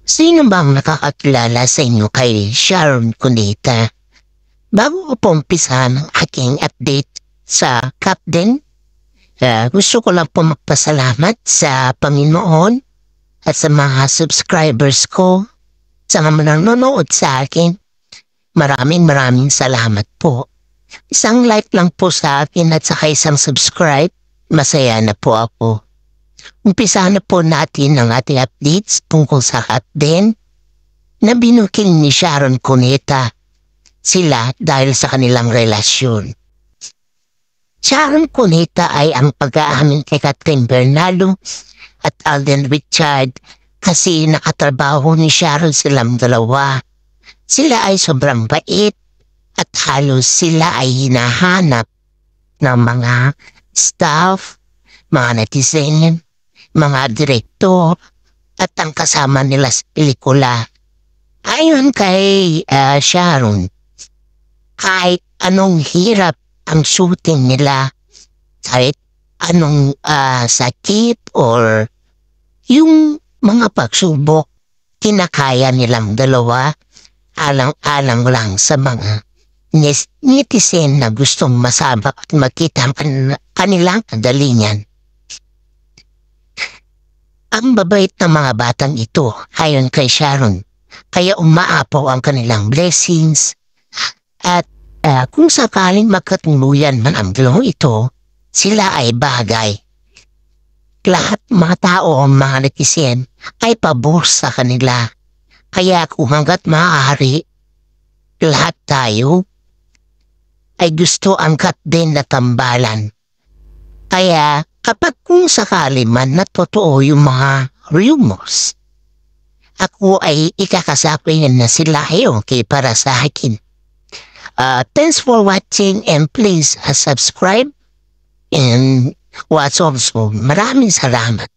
Sino bang nakakakilala sa inyo kay Sharon Cuneta? Bago ko po umpisa ang aking update sa Capden, gusto ko lang po magpasalamat sa Panginoon at sa mga subscribers ko sa mga nanonood sa akin. Maraming salamat po. Isang like lang po sa akin at saka isang subscribe, masaya na po ako. Umpisa na po natin ang ating updates tungkol sa Capden na binukil ni Sharon Cuneta sila dahil sa kanilang relasyon. Sharon Cuneta ay ang pag-aamin kay Catherine Bernardo at Alden Richard kasi nakatrabaho ni Sharon silang dalawa. Sila ay sobrang bait at halos sila ay hinahanap ng mga staff, mga netizen, mga direktor at ang kasama nila sa pelikula. Ayon kay Sharon, kahit anong hirap ang shooting nila, kahit anong sakit or yung mga pagsubok, kinakaya nilang dalawa, alang-alang lang sa mga netizen na gustong masabak at makita ang kanilang kagalingan. Ang babait ng mga batang ito, ayon kay Sharon, kaya umaapaw ang kanilang blessings at kung sakaling magkatuluyan man ang dalawang ito, sila ay bagay. Lahat mga tao o mga netizen ay pabor sa kanila. Kaya kung hanggat maaari, lahat tayo ay gusto ang Capden na tambalan. Kaya kapag kung sakali man na totoo yung mga rumors, ako ay ikakasapin na sila okay para sa akin. Thanks for watching and please subscribe and watch also. Maraming salamat.